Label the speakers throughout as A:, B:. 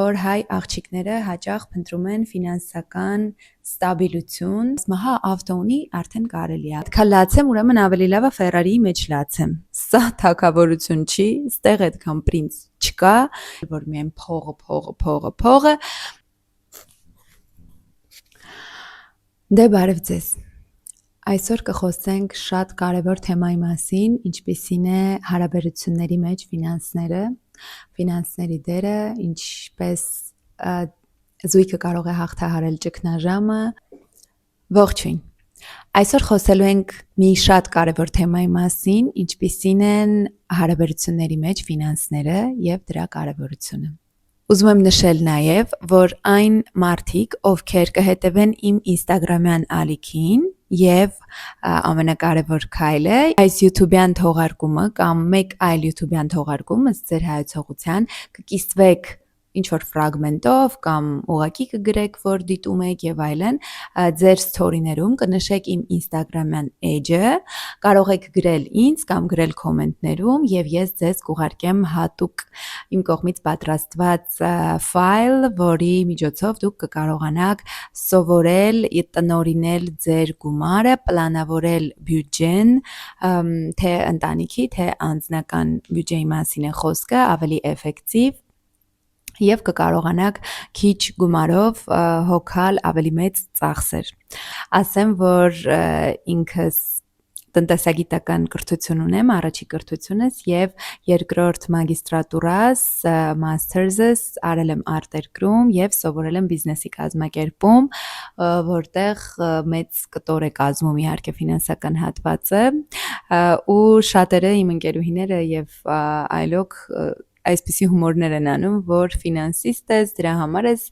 A: որ հայ աղջիկները հաճախ փնտրում են ֆինանսական ստաբիլություն, մահա ավտո ունի արդեն կարելի է։ Քան լացեմ, ուրեմն ավելի լավ է Ֆերարիի մեջ լացեմ։ Սա թակավորություն չի, ստեղ այդքան պրինց չկա, որ միայն փողը։ Դե բարև ձեզ։ Այսօր կխոսենք շատ կարևոր թեմայի մասին, ինչպիսին է հարաբերությունների մեջ ֆինանսները, ֆինանսների դերը, ինչպես զույգը կարող է հաղթահարել ճգնաժամը։ Ողջույն։ Այսօր խոսելու ենք մի շատ կարևոր թեմայի մասին, ինչպիսին են հարաբերությունների մեջ ֆինանսները եւ դրա կարևորությունը։ Ուզում եմ նշել նաև, որ այն մարդիկ, ովքեր կհետևեն իմ ինստագրամյան ալիքին եւ ամենակարևոր քայլը, այս YouTube-յան թողարկումը կամ մեկ այլ YouTube-յան թողարկում ըստ ձեր հայեցողության կկիսվեք ինչ-որ ֆրագմենտով կամ ուղղակի կգրեք, որ դիտում եք եւ այլն, ձեր սթորիներում կնշեք իմ ինստագրամյան էջը, կարող եք գրել ինձ կամ գրել կոմենտներում եւ ես ձեզ կուղարկեմ հատուկ իմ կողմից պատրաստված ֆայլ, որի միջոցով դուք կկարողանաք սովորել, տնօրինել ձեր գումարը, պլանավորել բյուջեն, թե ընտանիքի, թե անձնական բյուջեի մասին է խոսքը, ավելի էֆեկտիվ եւ կկարողանաք քիչ գումարով հոգալ ավելի մեծ ծախսեր։ Ասեմ, որ ինքս տնտեսագիտական կրթություն ունեմ, առաջի կրթությունս եւ երկրորդ մագիստրատուրաս, մաստերզս արել եմ արտերկրում եւ սովորել եմ բիզնեսի կազմակերպում, որտեղ մեծ կտոր է կազմում իհարկե ֆինանսական հատվածը, ու շատերը իմ ընկերուհիները եւ այլոք այսպիսի հումորներ են անում, որ ֆինանսիստ ես, դրա համար ես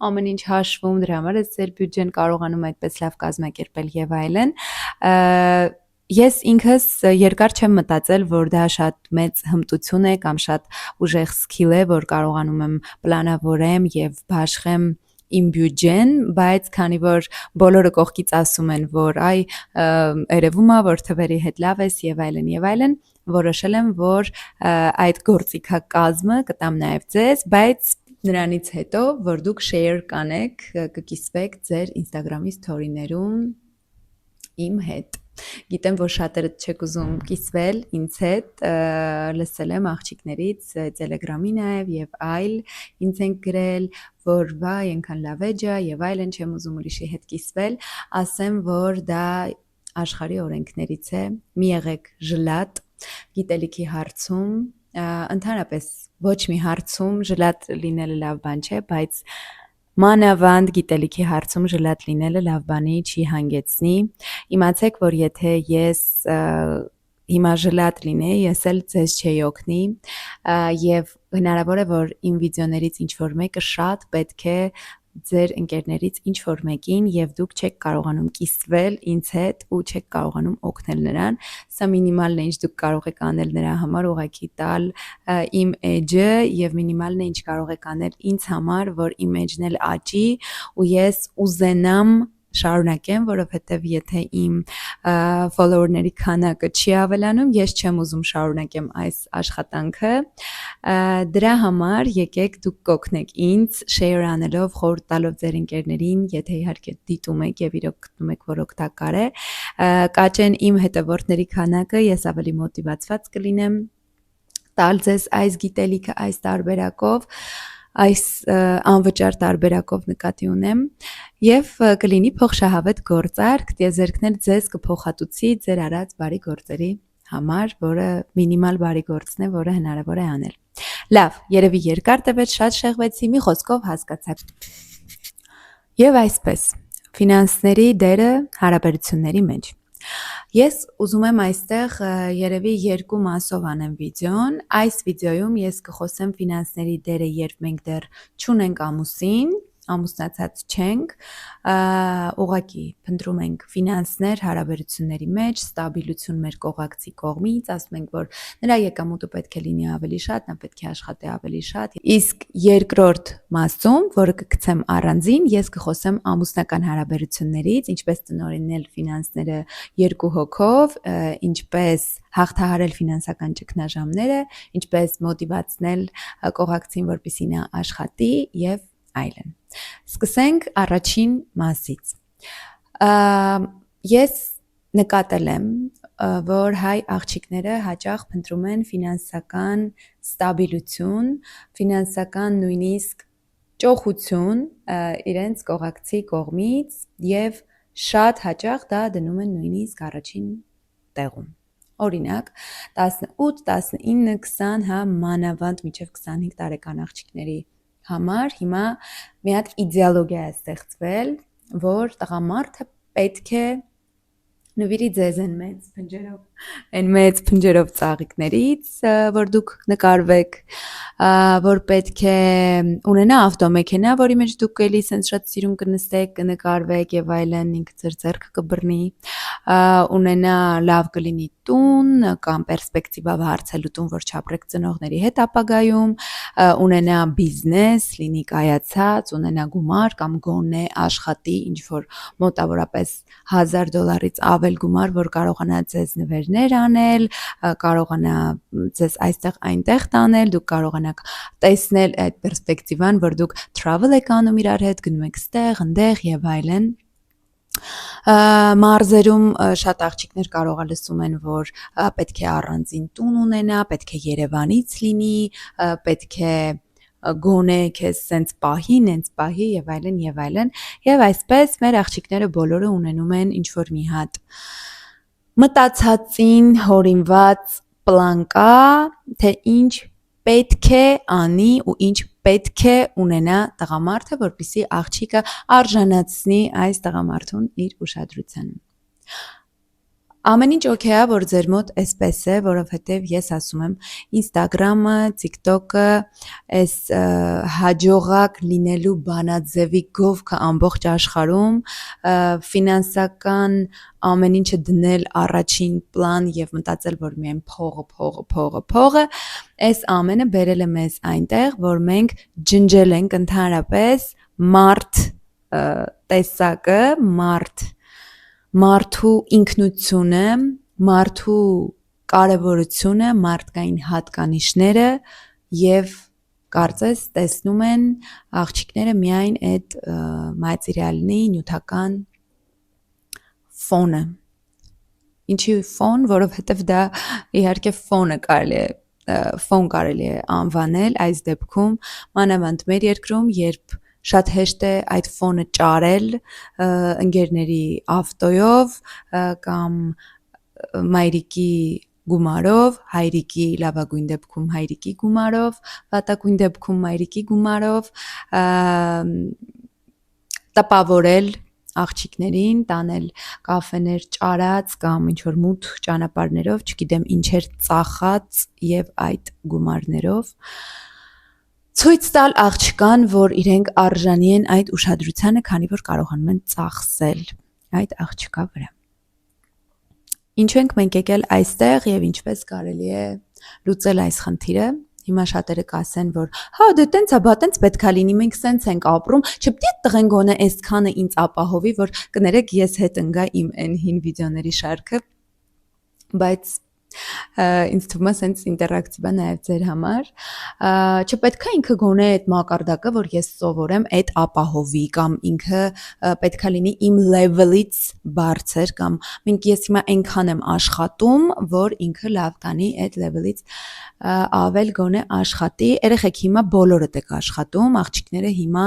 A: ամեն ինչ հաշվում, դրա համար ես ձեր բյուջեն կարողանում այդպես լավ կազմակերպել եւ այլն։ Ես ինքս երկար չեմ մտածել, որ դա շատ մեծ հմտություն է կամ շատ ուժեղ սկիլ է, որ կարողանում եմ պլանավորեմ եւ բաշխեմ իմ բյուջեն, բայց քանի որ բոլորը կողքից ասում են, որ այ երևում է, որ թվերի հետ լավ ես եւ այլն, որոշել եմ, որ այդ գործիքակազմը կտամ նաև ձեզ, բայց նրանից հետո, որ դուք share կանեք, կկիսվեք ձեր Instagram-ի story-ներում իմ հետ։ Գիտեմ, որ շատերը չեք ուզում կիսվել ինձ հետ, լսել եմ աղջիկներից Telegram-ի նաև եւ այլ ինձ են գրել, որ վայ, այնքան լավ էջ է եւ այլն, չեմ ուզում ուրիշի հետ կիսվել, ասեմ, որ դա աշխարհի օրենքներից է, մի եղեք ժլատ գիտելիքի հարցում, ընդհանրապես ոչ մի հարցում ժլատ լինելը լավ բան չէ, բայց մանավանդ գիտելիքի հարցում ժլատ լինելը լավ բանի չի հանգեցնի։ Իմացեք, որ եթե ես հիմա ժլատ լինեի, ես էլ ձեզ չէի օգնի եւ հնարավոր է, որ իմ վիդեոներից ինչ-որ մեկը շատ պետք է ձեր ընկերներից ինչ-որ մեկին եւ դուք չեք կարողանում կիսվել ինձ հետ ու չեք կարողանում օգնել նրան, սա մինիմալն է, ինչ դուք կարող եք անել նրա համար, ուղղակի տալ իմ էջը եւ մինիմալն է, ինչ կարող եք անել ինձ համար, որ իմ էջն էլ աճի ու ես ուզենամ շարունակեմ, որովհետև եթե իմ follower-ների քանակը չի ավելանում, ես չեմ ուզում շարունակեմ այս աշխատանքը, դրա համար եկեք դուք կօգնեք ինձ share անելով, խորհուրդ տալով ձեր ընկերներին, եթե իհարկե դիտում եք եւ իրոք գտնում եք, որ օգտակար է, կաճեն իմ հետևորդների քանակը, ես ավելի մոտիվացված կլինեմ տալ ձեզ այս գիտելիքը այս տարբերակով, այս անվճար տարբերակով նկատի ունեմ եւ կլինի փոխշահավետ գործարք, դիեզերքներ ձեզ կփոխհատուցի ձեր արած բարի գործերի համար, որը մինիմալ բարի գործն է, որը հնարավոր է անել։ Լավ, երևի երկար տևեց, շատ շեղվեցի, մի խոսքով հասկացաք։ Եվ այսպես, ֆինանսների դերը հարաբերությունների մեջ։ Ես ուզում եմ այստեղ երևի երկու մասով անեմ վիդեոն, այս վիդեոյում ես կխոսեմ ֆինանսների դերը, երբ մենք դեռ չունենք ամուսին, ամուսնացած չենք, ուղղակի փնտրում ենք ֆինանսներ հարաբերությունների մեջ, ստաբիլություն մեր կողակցի կողմից, ասում ենք, որ նրա եկամուտը պետք է լինի ավելի շատ, նա պետք է աշխատի ավելի շատ։ Իսկ երկրորդ մասում, որը կգցեմ առանձին, ես կխոսեմ ամուսնական հարաբերություններից, ինչպես տնօրինել ֆինանսները երկու հոգով, ինչպես հաղթահարել ֆինանսական ճգնաժամերը, ինչպես մոտիվացնել կողակցին, որպեսզի նա աշխատի եւ այլն։ Սկսենք առաջին մասից։ Ես նկատել եմ, որ հայ աղջիկները հաճախ փնտրում են ֆինանսական ստաբիլություն, ֆինանսական նույնիսկ ճոխություն իրենց կողակցի կողմից եւ շատ հաճախ դա դնում են նույնիսկ առաջին տեղում։ Օրինակ, 18, 19, 20, հա մանավանդ մինչև 25 տարեկան աղջիկների համար հիմա մի հատ իդեալոգիա է ստեղծվել, որ տղամարդը պետք է նվիրի ձեզ այն մեծ փնջերով ծաղիկներից, որ դուք նկարվեք, որ պետք է ունենա ավտոմեքենա, որի մեջ դուք էլի սենց շատ սիրուն կնստեք, կնկարվեք եւ այլն, ինքը ձեր ձեռքը կբռնի, ունենա լավ կլինի տուն կամ պերսպեկտիվա հարցելու տուն, որ չապրեք ծնողների հետ ապագայում, ունենա բիզնես, լինի կայացած, ունենա գումար կամ գոնե աշխատի ինչ որ մոտավորապես $1000-ից ավել գումար, որ կարողանա ձեզ նվերներ անել, կարողանա ձեզ այստեղ այնտեղ տանել, դուք կարողանաք տեսնել այդ պերսպեկտիվան, որ դուք travel եք անում իրար հետ, գնում եք ստեղ, ընդեղ եւ այլն։ Մարզերում շատ աղջիկներ կարող է լսում են, որ պետք է առանձին տուն ունենա, պետք է Երևանից լինի, պետք է գոնե քեզ սենց պահի, նենց պահի եւ այլն եւ այլն, եւ այսպես մեր աղջիկները բոլորը ունենում են ինչ որ մի հատ մտածածին հորինված պլան կա, թե ինչ պետք է անի ու ինչ պետք է ունենա տղամարդը, որպեսզի աղջիկը արժանացնի այս տղամարդուն իր ուշադրությանը։ Ամեն ինչ օքեյ է, որ ձեր մոտ էսպես է, որովհետև ես ասում եմ, Instagram-ը, TikTok-ը, այս հաջողակ լինելու բանաձևի գովքը ամբողջ աշխարհում, ֆինանսական ամեն ինչը դնել առաջին պլան եւ մտածել, որ միայն փողը, այս ամենը բերել է մեզ այնտեղ, որ մենք ջնջել ենք ընդհանրապես մարդ տեսակը, մարդու ինքնությունը, մարդու կարևորությունը, մարդկային հատկանիշները եւ կարծես տեսնում են աղջիկները միայն այդ մատերիալնի նյութական ֆոնը։ Ինչի ֆոն, որովհետեւ դա իհարկե ֆոն կարելի է անվանել այս դեպքում, մանավանդ մեր երկրում, երբ շատ հեշտ է այդ ֆոնը ճարել ընկերների ավտոյով կամ մայրիկի գումարով, հայրիկի լավագույն դեպքում հայրիկի գումարով, վատագույն դեպքում մայրիկի գումարով, տպավորել աղջիկներին, տանել կաֆեներ ճարած կամ ինչ որ մութ ճանապարհներով, չգիտեմ ինչեր ծախած եւ այդ գումարներով ցույց տալ աղջկան, որ իրենք արժանի են այդ ուշադրությանը, քանի որ կարողանում են ծախսել այդ աղջկա վրա։ Ինչու ենք մենք եկել այստեղ եւ ինչպես կարելի է լուծել այս խնդիրը։ Հիմա շատերը կասեն, որ հա դե տենց է, բա տենց պետքա լինի, մենք սենց ենք ապրում, չպետք է տղեն գոնե այսքանը ինձ ապահովի, որ կներեք ես հետ ընկա իմ այն հին վիդեոների շարքը, բայց ինձ թվում է սենց ինտերակտիվ է նաև ձեր համար, չպետքա ինքը գոնե այդ մակարդակը, որ ես սովորեմ այդ ապահովի կամ ինքը պետքա լինի իմ level-ից բարձր կամ ես հիմա այնքան եմ աշխատում, որ ինքը լավ կանի այդ level-ից ավել գոնե աշխատի, երեխեք հիմա բոլորդ եք աշխատում, աղջիկները հիմա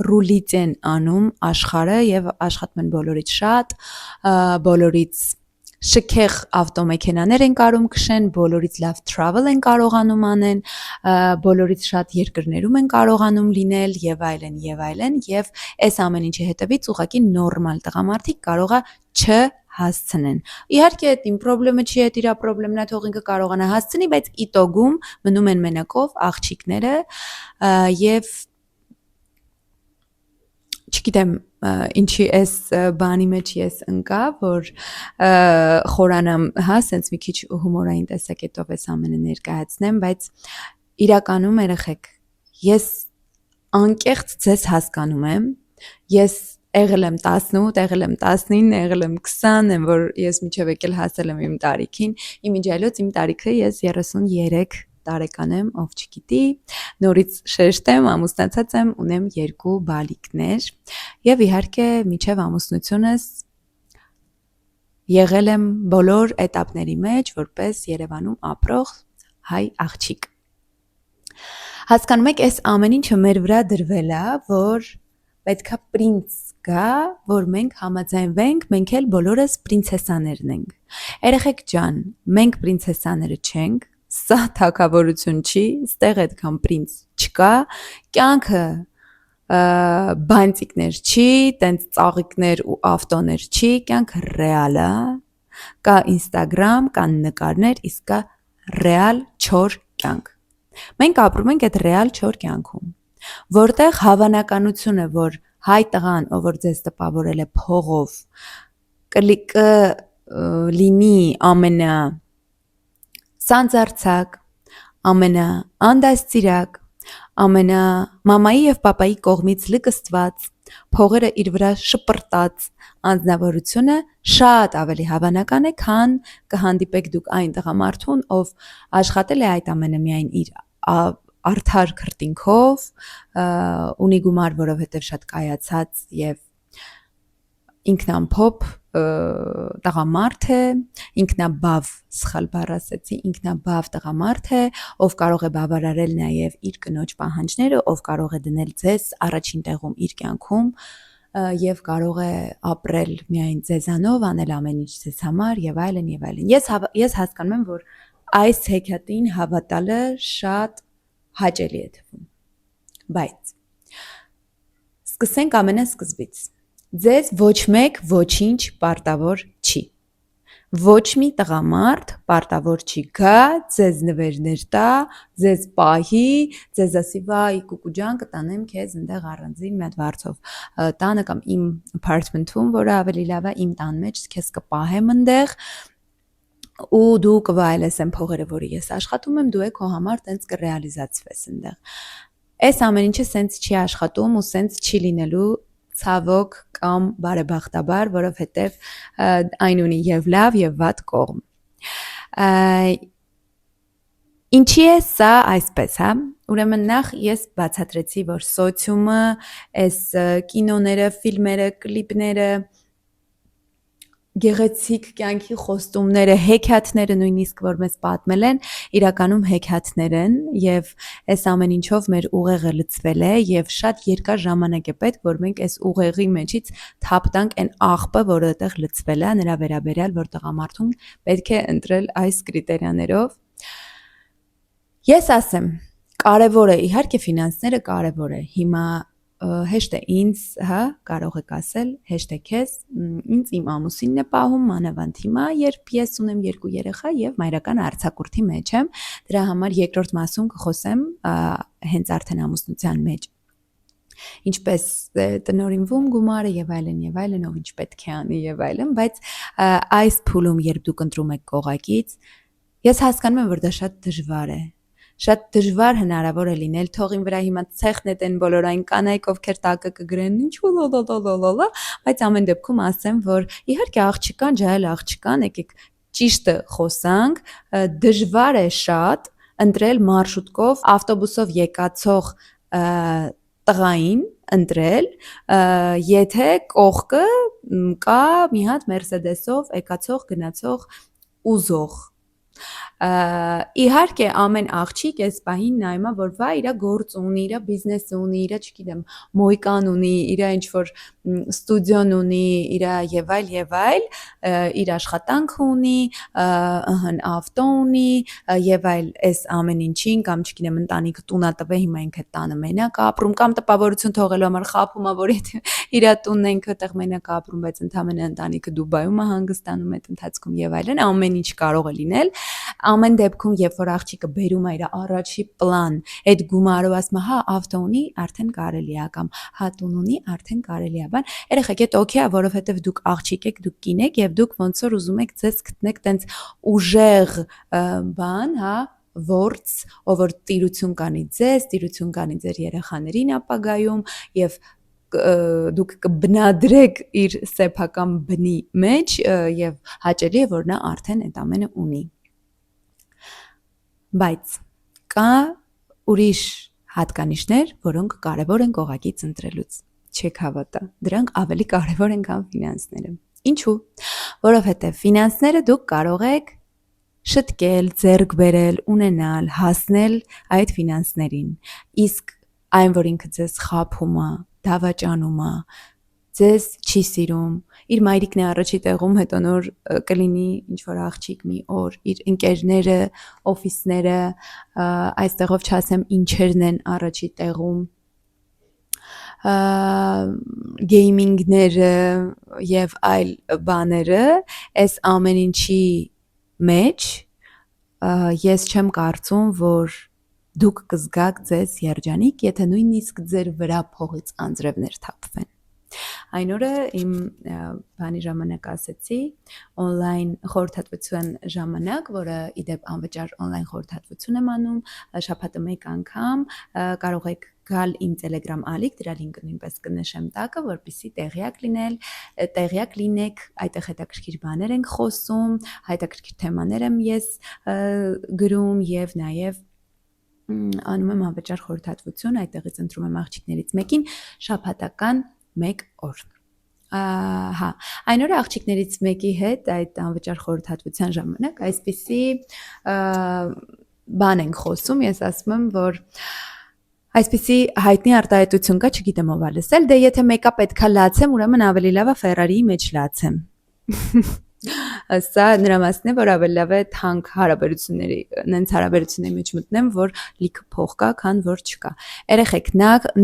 A: ռուլից են անում աշխարհը եւ աշխատում են բոլորից շատ, բոլորից շքեղ ավտոմեքենաներ են կարում քշեն, բոլորից լավ travel են կարողանում անեն, բոլորից շատ երկրներում են կարողանում լինել եւ այլն եւ այս ամեն ինչի հետևից ուղղակի նորմալ տղամարդիկ կարողա չհասցնեն։ Իհարկե այդ իմ խնդրը չի, այդ իր խնդրեմն է, թող ինքը կարողանա հասցնի, բայց իտոգում մնում են մենակով աղջիկները եւ չգիտեմ ինչի էս բանի մեջ ես ընկա, որ խորանամ, հա, սենց մի քիչ հումորային տեսակետով էս ամենը ներկայացնեմ, բայց իրականում երեխեք, ես անկեղծ ձեզ հասկանում եմ, ես եղել եմ 18, եղել եմ 19, եղել եմ 20, եմ որ ես միջև եկել հասել եմ իմ տարիքին, իմիջիայլոց իմ տարիքը ես 33 տարեկան եմ, ով չգիտի, նորից շեշտեմ, ամուսնացած եմ, ունեմ 2 բալիկներ եւ իհարկե միջև ամուսնությունս եղել եմ բոլոր էտապների մեջ որպես Երևանում ապրող հայ աղջիկ։ Հասկանում եք, այս ամեն ինչը մեր վրա դրվել է, որ պետքա պրինց գա, որ մենք համաձայնվենք, մենք էլ բոլորս պրինցեսաներն ենք։ Երեխեք ջան, մենք պրինցեսաները չենք, սա թագավորություն չի, ստեղ այդքան պրինց չկա, կյանքը բանտիկներ չի, տենց ծաղիկներ ու ավտոներ չի, կյանքը ռեալ է, կա Instagram, կան նկարներ, իսկ կա ռեալ չոր կյանք։ Մենք ապրում ենք այդ ռեալ չոր կյանքում, որտեղ հավանականությունը, որ հայ տղան, ով որ ձեզ տպավորել է փողով, կլինի ամենա սանձարձակ, ամենա անդաստիրակ, ամենա մամայի եւ պապայի կողմից լկստված, փողերը իր վրա շպրտած անձնավորությունը շատ ավելի հավանական է, քան կհանդիպեք դուք այն տղամարդուն, ով աշխատել է այդ ամենը միայն իր արդար քրտինքով, ունի գումար, որովհետև շատ կայացած եւ ինքնամփոփ տղամարդ է, ինքնաբավ, սխալ բառ ասեցի, ինքնաբավ տղամարդ է, ով կարող է բավարարել նաև իր կնոջ պահանջները, ով կարող է դնել ձեզ առաջին տեղում իր կյանքում եւ կարող է ապրել միայն ձեզանով, անել ամեն ինչ ձեզ համար եւ այլն եւ այլն։ Ես հասկանում եմ, որ այս հեքիաթին հավատալը շատ հաճելի է թվում։ Բայց սկսենք ամենասկզբից։ Ձեզ ոչ մեկ ոչինչ պարտավոր չի։ Ոչ մի տղամարդ պարտավոր չի գա, ձեզ նվերներ տա, ձեզ պահի, ձեզ ասի վայ կուկու ջան կտանեմ քեզ այնտեղ առանձին մի հատ վարձով տանը կամ իմ apartment-ում, որը ավելի լավ է, իմ տան մեջ քեզ կպահեմ այնտեղ ու դու կվայելես այն փողերը, որը ես աշխատում եմ, դու քո համար տենց կռեալիզացվես այնտեղ։ Այս ամեն ինչը սենց չի աշխատում ու սենց չի լինելու ցավոք կամ բարեբախտաբար, որովհետև այն ունի եւ լավ եւ վատ կողմ։ Ինչի է սա այսպես, հա? Ուրեմն նախ ես բացատրեցի, որ սոցիումը, այս կինոները, ֆիլմերը, կլիպները, գեղեցիկ կյանքի խոստումները, հեքիաթները նույնիսկ որ մեզ պատմել են, իրականում հեքիաթներ են եւ այս ամեն ինչով մեր ուղեղը լցվել է եւ շատ երկար ժամանակ է պետք, որ մենք այս ուղեղի մեջից թափ տանք այն աղբը, որը այդտեղ լցվել է, նրա վերաբերյալ, որ տղամարդուն պետք է ընտրել այս կրիտերիաներով։ Ես ասեմ, կարևոր է, իհարկե ֆինանսները կարևոր է։ Հիմա հեշտ է ինձ, հա, կարող եք ասել, հեշտ է քեզ, ինձ իմ ամուսինն է պահում, մանավանդ հիմա, երբ ես ունեմ 2 երեխա եւ մայրական արձակուրդի մեջ եմ, դրա համար երկրորդ մասում կխոսեմ հենց արդեն ամուսնության մեջ։ Ինչպես տնօրինվում գումարը եւ այլն, ով ինչ պետք է անի եւ այլն, բայց այս փուլում երբ դուք ընտրում եք կողակից, ես հասկանում եմ, որ դա շատ դժվար է։ Շատ դժվար հնարավոր է լինել, թող ին վրա հիմա ցեխ նետեն բոլոր այն կանայք, ովքեր տակը կգրեն, ինչու լալալալալա, բայց ամեն դեպքում ասեմ, որ իհարկե աղջկան, ջահել աղջկան, եկեք ճիշտը խոսանք, դժվար է շատ ընտրել մարշրուտկով, ավտոբուսով եկածող տղային ընտրել, եթե կողքը կա մի հատ Mercedes-ով եկածող, գնացող ուզող։ Իհարկե ամեն աղջիկ այս պահին նայում է, որ վա իր գործ ունի, իր բիզնես ունի, իր, չգիտեմ, մոյկան ունի, իր ինչ որ ստուդիոն ունի, իր եւ այլ, իր աշխատանքը ունի, ավտո ունի եւ այլ, այս ամեն ինչին կամ չգիտեմ ընտանիքը տունա տվե, հիմա ինքը տանը մենակ ապրում կամ տպավորություն թողելու համար խափում է, որ իր տունն է ինքը այդտեղ մենակ ապրում, բայց ընդամենը ընտանիքը Դուբայում է հանգստանում այդ ընթացքում եւ այլն, ամեն ինչ կարող է լինել, ամեն դեպքում, երբ որ աղջիկը բերում է իր առաջի պլան, այդ գումարով ասում է, հա, ավտո ունի, արդեն կարելի է կամ հա, տուն ունի, արդեն կարելի է, բան, երեխեք այդ օքեյ է, որովհետև դուք աղջիկ եք, դուք կին եք եւ դուք ոնց որ ուզում եք ձեզ գտնեք տենց ուժեղ բան, հա, որց, ով որ տիրություն կանի ձեզ, տիրություն կանի ձեր երեխաներին ապագայում եւ դուք կբնադրեք իր սեփական բնի մեջ եւ հաճելի է որ նա արդեն այդ ամենը ունի։ Բայց կա ուրիշ հատկանիշներ, որոնք կարևոր են կողակից ընտրելուց։ Չեք հավատա, դրանք ավելի կարևոր են, քան ֆինանսները։ Ինչու՞։ Որովհետեւ ֆինանսները դուք կարող եք շտկել, ձեռք բերել, ունենալ, հասնել այդ ֆինանսներին։ Իսկ այն, որ ինքը ձեզ խաբում է, դավաճանում է, ձեզ չի սիրում, իր մայրիկն է առաջի տեղում, հետո նոր կլինի ինչ-որ աղջիկ մի օր, իր ընկերները, օֆիսները, այստեղով չասեմ ինչերն են առաջի տեղում, գեյմինգները եւ այլ բաները, այս ամեն ինչի մեջ ես չեմ կարծում, որ դուք կզգաք ձեզ երջանիկ, եթե նույնիսկ ձեր վրա փողից անձրևներ թափվեն։ Այն օրը իմ բանի ժամանակ ասեցի on-line խորհրդատվության ժամանակ, որը իդեպ անվճար on-line խորհրդատվություն եմ անում, շաբաթը մեկ անգամ, կարող եք գալ իմ Telegram ալիք, դրա լինքը նույնպես կնշեմ տակը, որպեսզի տեղյակ լինեք, այդտեղ հետաքրքիր բաներ ենք խոսում, հետաքրքիր թեմաներ եմ ես գրում եւ նաեւ անում եմ անվճար խորհրդատվություն, այդտեղից ընտրում եմ աղջիկներից մեկին շաբաթական 1 օր։ Հա, այն օրը աղջիկներից մեկի հետ այդ անվճար խորհրդատվության ժամանակ այսպիսի բան ենք խոսում, ես ասում եմ, որ այսպիսի հայտնի արտահայտություն կա, չգիտեմ ով է լսել, դե եթե մեկա պետքա լացեմ, ուրեմն ավելի լավ է Ֆերարիի մեջ լացեմ։ Սա նրա մասն է, որ ավելի լավ է թանկ հարաբերությունների, նենց հարաբերությունների մեջ մտնեմ, որ լիքը փող կա, քան որ չկա։ Երեխեք,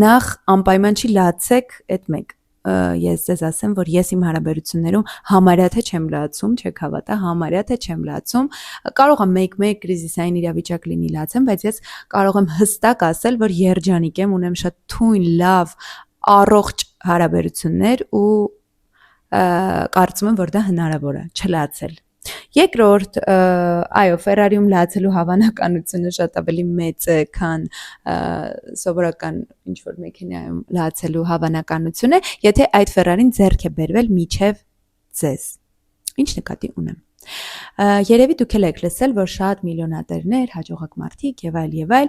A: նախ անպայման չի լացեք այդ մեկ։ Ես ձեզ ասեմ, որ ես իմ հարաբերություններում համարյա թե չեմ լացում, չեք հավատա, համարյա թե չեմ լացում։ Կարող եմ մեկ կրիզիսային իրավիճակ լինի լացեմ, բայց ես կարող եմ հստակ ասել, որ երջանիկ եմ, ունեմ շատ թույն, լավ, առողջ հարաբերություններ ու կարծում եմ, որ դա հնարավոր է չլացել։ Երկրորդ, այո, Ֆերարիում լացելու հավանականությունը շատ ավելի մեծ է, քան սովորական ինչ-որ մեքենայում լացելու հավանականությունը, եթե այդ Ֆերարին ձեռք է բերվել միջև ձեզ։ Ինչ նկատի ունեմ։ Երևի դուք եք լսել, որ շատ միլիոնատերներ, հաջողակ մարդիկ եւ այլ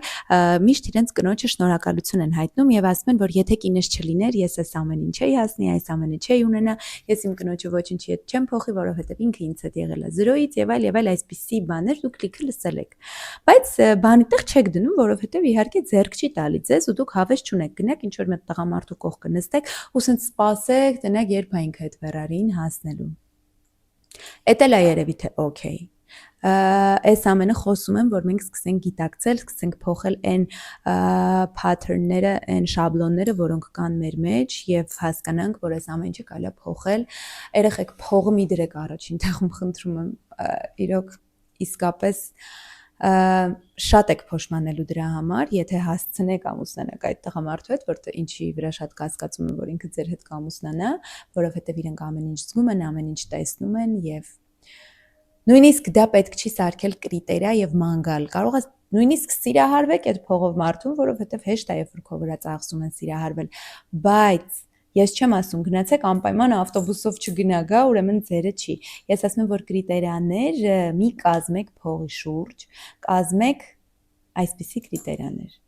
A: միշտ իրենց կնոջը շնորհակալություն են հայտնում եւ ասում են, որ եթե կինս չլիներ, ես այս ամեն ինչ էի հասնի, այս ամենը չէի ունենա, ես իմ կնոջը ոչինչի հետ չեմ փոխի, որովհետեւ ինքը ինձ հետ եղել է 0-ից եւ այլ այսպիսի բաներ դուք լիքը լսել եք։ Բայց բանի տեղ չեք դնում, որովհետեւ իհարկե ձեռք չի տալի ձեզ ու դուք հավես չունեք, գնաք ինչ որ մեկ տղամարդու կողքը նստեք ու սենց սպասեք, տնեք երբ է ինքը այդ Ֆերարին հասնելու։ Էդ էլ է երևի թե օքեյ։ Այս ամենը խոսում եմ, որ մենք սկսենք գիտակցել, սկսենք փոխել այն pattern-ները, այն շաբլոնները, որոնք կան մեր մեջ եւ հասկանանք, որ այս ամեն ինչը կարելի է փոխել։ Երեխեք, փողը մի դրեք առաջին տեղում, խնդրում եմ, իրոք իսկապես շատ եք փոշմանելու դրա համար, եթե հասցնեք ամուսնանաք այդ տղամարդու հետ, որտեղ ինչի վրա շատ կասկածում եմ, որ ինքը ձեր հետ կամուսնանա, որովհետև իրենք ամեն ինչ զգում են, ամեն ինչ տեսնում են եւ նույնիսկ դա պետք չի սարքել կրիտերիա եւ մանգալ։ Կարող է նույնիսկ սիրահարվեք այդ փողով մարդուն, որովհետև հեշտ է, երբ որ քո վրա ծախսում են սիրահարվել, բայց ես չեմ ասում գնացեք անպայման ավտոբուսով չգնա գա, ուրեմն ձերը չի։ Ես ասում եմ, որ կրիտերիաներ մի կազմեք փողի շուրջ, կազմեք այսպիսի կրիտերիաներ։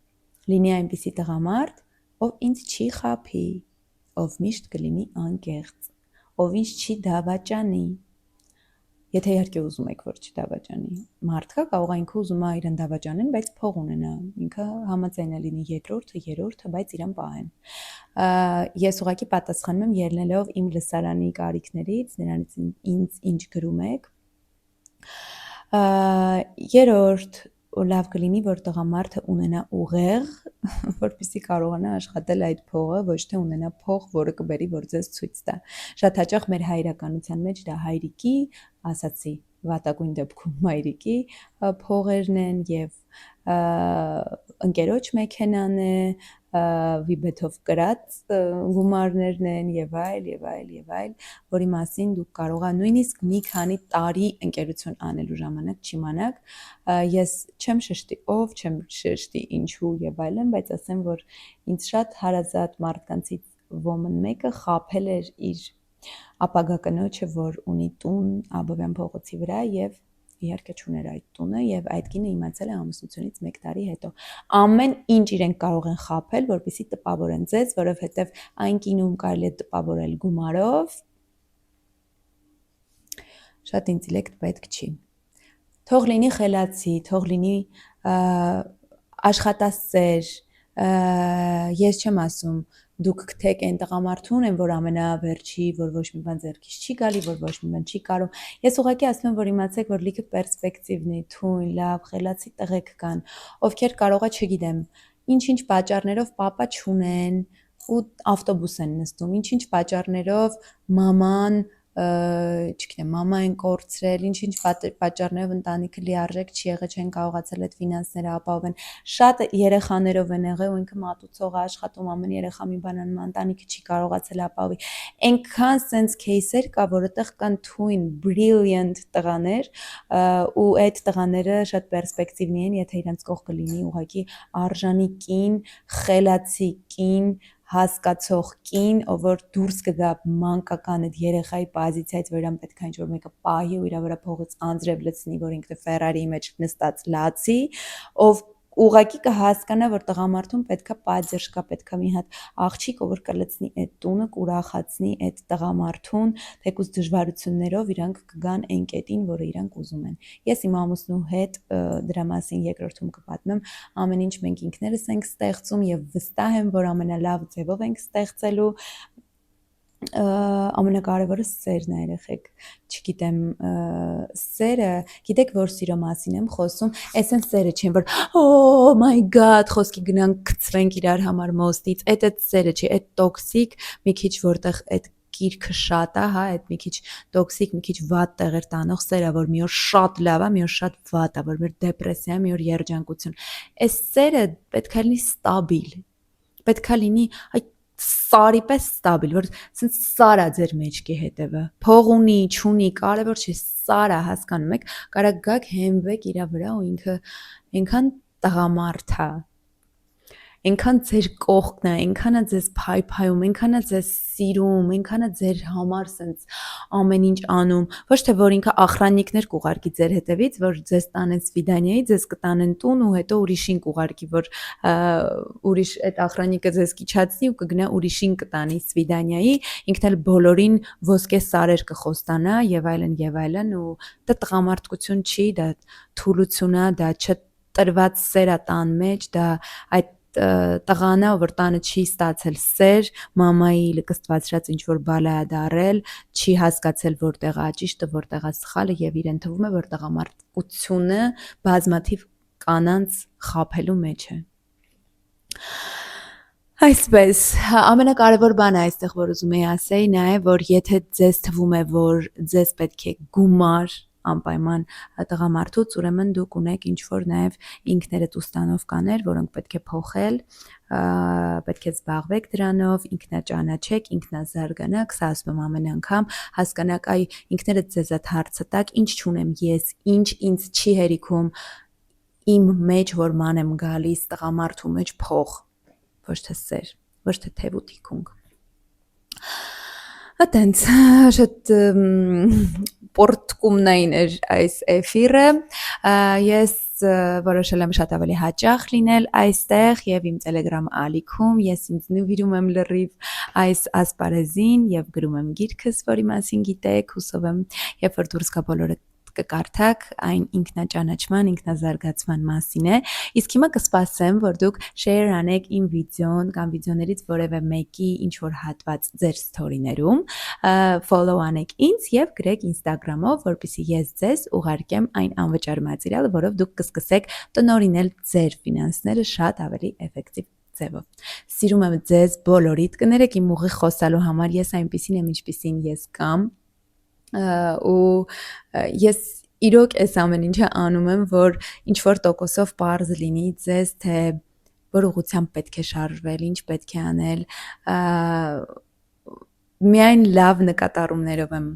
A: Լինի այնպիսի տղամարդ, ով ինձ չի խաբի, ով միշտ կլինի անկեղծ, ով ինձ չի դավաճանի։ Եթե իհարկե ուզում եք, որ չդավաճանի։ Մարդկա կարող է ինքը ուզում է իրեն դավաճանեն, բայց փող ունենա։ Ինքը համաձայն է լինի երկրորդը, երրորդը, բայց իրեն պահեն։ Ես ուղղակի պատասխանում եմ ելնելով իմ լսարանի կարիքներից, նրանից ինձ ինչ գրում եք։ Երրորդ, լավ կլինի, որ տղամարդը ունենա ուղեղ, որպեսզի կարողանա աշխատել այդ փողը, ոչ թե ունենա փող, որը կբերի, որ ձեզ ցույց տա։ Շատ հաճախ մեր հայրականության մեջ դա հայրիկի, ասացի, վատագույն դեպքում մայրիկի փողերն են եւ ընկերոջ մեքենան է, վիբեթով կրած գումարներն են եւ այլ, որի մասին դուք կարող եք նույնիսկ մի քանի տարի ընկերություն անելու ժամանակ չիմանաք։ Ես չեմ շեշտի ով, չեմ շեշտի ինչու եւ այլն, բայց ասեմ, որ ինձ շատ հարազատ մարդկանցից ոմն մեկը խաբել էր իր ապագա կնոջը, որ ունի տուն Աբովյան փողոցի վրա եւ իհարկե չուներ այդ տունը եւ այդ կինը իմացել է ամուսնությունից 1 տարի հետո։ Ամեն ինչ իրենք կարող են խաբել, որպեսզի տպավորեն ձեզ, որովհետեւ այն կինում կարելի է տպավորել գումարով։ Շատ ինտելեկտ պետք չի։ Թող լինի խելացի, թող լինի աշխատասեր, ես չեմ ասում դուք գտեք այն տղամարդուն, որ ամենավերջի, որ ոչ մի բան ձեռքից չի գալի, որ ոչ մի բան չի կարող։ Ես ուղղակի ասում եմ, որ իմացեք, որ լիքը պերսպեկտիվնի, թույն, լավ, խելացի տղեկ կան, ովքեր կարող է, չգիտեմ, ինչ-ինչ պատճառներով papa չունեն ու ավտոբուս են նստում, ինչ-ինչ պատճառներով մաման չգիտեմ, մամային կորցրել, ինչ-ինչ պատճառներով ընտանիքը լիարժեք չի եղել, չեն կարողացել այդ ֆինանսները ապահովել։ Շատ երեխաներով են եղել ու ինքը մատուցող աշխատում, ամեն երեխա մի բան անում, ընտանիքը չի կարողացել ապահովել։ Այնքան sense case-եր կա, որ այդտեղ կան twin brilliant տղաներ, ու այդ տղաները շատ պերսպեկտիվնի են, եթե իրենց կողքը լինի ուղղակի արժանի կին, խելացի կին, հասկացող կին, ով որ դուրս կգա մանկական այդ երեխայի պոզիցիայից, որ իրան պետք է ինչ-որ մեկը պահի ու իր վրա փողից անձրև լցնի, որ ինքը Ֆերարիի մեջ նստած լացի, ով ուղղակի կհասկանա, որ տղամարդուն պետքա պատժկա, պետքա մի հատ աղջիկ, ով որ կլցնի այդ տունը, կուրախացնի այդ տղամարդուն, թեկուզ դժվարություններով իրանք կգան այն կետին, որը իրանք ուզում են։ Ես իմ ամուսնու հետ դրա մասին երկրորդում կպատմեմ, ամեն ինչ մենք ինքներս ենք ստեղծում եւ վստահ եմ, որ ամենալավ ձևով ենք ստեղծելու։ Ամենակարևորը սերն է, երեխեք, չգիտեմ, սերը, գիտեք, որ սիրո մասին եմ խոսում, այսեն սերը չեն, որ oh my god, խոսքի գնանք գցվենք իրար համար մոստից, այդ սերը չի, այդ տոքսիկ, մի քիչ որտեղ այդ գիրքը շատ է, հա, այդ մի քիչ տոքսիկ, մի քիչ վատ տեղեր տանող սերը, որ մի օր շատ լավ է, մի օր շատ վատ է, որ մեր դեպրեսիա, մի օր երջանկություն։ Այս սերը պետք է լինի ստաբիլ, պետք է լինի այդ սարի պես ստաբիլ, որ ասենց սարա ձեր մեջքի հետևը, փող ունի, չունի, կարևոր չի, սարա, հասկանում եք, կարա գաք հենվեք իրա վրա ու ինքը այնքան տղամարդ է, այնքան ձեր կողքն է, այնքան է ձեզ փայփայում, այնքան է ձեզ սիրում, այնքան է ձեր համար սենց ամեն ինչ անում, ոչ թե որ ինքը ախրաննիկներ կուղարկի ձեր հետևից, որ ձեզ տանեն սվիդանիայի, ձեզ կտանեն տուն ու հետո ուրիշին կուղարկի, որ ուրիշ այդ ախրաննիկը ձեզ կիչացնի ու կգնա ուրիշին կտանի սվիդանիայի, ինքն էլ բոլորին ոսկե սարեր կխոստանա եւ այլն ու դա տղամարդկություն չի, դա թուլություն է, դա չտրված սեր է տան մեջ, դա այդ տղանա, որ տանը չի ստացել սեր, մամայի լկստվածրած ինչ-որ բալա է դարել, չի հասկացել որտեղ է ճիշտը, որտեղ է սխալը եւ իրեն թվում է, որ տղամարդկությունը բազմաթիվ կանանց խաբելու մեջ է։ Այսպես, ամենակարևոր բանը այստեղ, որ ուզում եի ասեի, նա է, որ եթե ձեզ թվում է, որ ձեզ պետք է գումար անպայման տղամարդուց, ուրեմն դուք ունեք ինչ-որ նաև ինքներդ ուստանովկաներ, որոնք պետք է փոխել, պետք է զբաղվեք դրանով, ինքնաճանաչեք, ինքնազարգանաք, սա ասում եմ ամեն անգամ, հասկանաք, այ ինքներդ ձեզ այդ հարցը տաք, ինչ չունեմ ես, ինչ ինձ չի հերիքում իմ մեջ, որ ման եմ գալիս տղամարդու մեջ փող, ոչ թե սեր, ոչ թե թև ու թիքունք։ Այդենց շատ պորտկումնային էր այս էֆիրը, ես որոշել եմ շատ ավելի հաճախ լինել այստեղ եւ իմ Telegram ալիքում, ես ինձ նվիրում եմ լրիվ այս ասպարեզին եւ գրում եմ գիրքս, որի մասին գիտեք, հուսով եմ, երբ որ դուրս գա բոլորը կկարդաք, այն ինքնաճանաչման, ինքնազարգացման մասին է, իսկ հիմա կսպասեմ, որ դուք share անեք իմ վիդեոն կամ վիդեոներից որևէ մեկի ինչ-որ հատված ձեր story-ներում, follow անեք ինձ եւ գրեք Instagram-ով, որպեսզի ես ձեզ ուղարկեմ այն անվճար մատերիալը, որով դուք կսկսեք տնօրինել ձեր ֆինանսները շատ ավելի էֆեկտիվ ձևով։ Սիրում եմ ձեզ բոլորիդ, կներեք իմ ուղիղ խոսալու համար, ես այնպեսին եմ, ինչպեսին ես կամ ու ես իրոք այս ամեն ինչը անում եմ, որ ինչ որ տոկոսով պարզ լինի ձեզ, թե որ ուղղությամբ պետք է շարժվել, ինչ պետք է անել, միայն լավ նկատառումներով եմ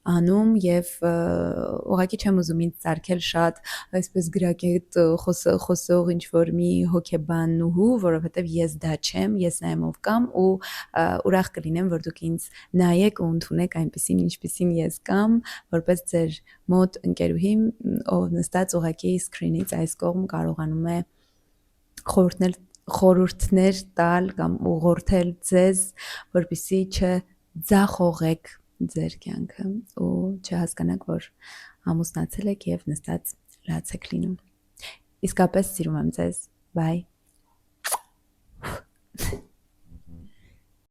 A: անում եւ ուղղակի չեմ ուզում ինձ ծարքել շատ այսպես գրակետ խոսող ինչ որ մի հոգեբանուհու, որովհետեւ ես դա չեմ, ես նայեմ ով կամ ու ուրախ կլինեմ, որ դուք ինձ նայեք ու ընդունեք այնպեսին, ինչպեսին ես կամ որպես ձեր մոտ ընկերուհի, ով նստած ուղղակի սկրինից այս կողմ կարողանում է խորհուրդներ տալ կամ ուղղորդել ձեզ, որպեսզի չձախողեք ձեր կյանքը ու չհասկանաք, որ ամուսնացել եք եւ նստած լաց եք լինում։ Իսկապես սիրում եմ ձեզ։ Bye.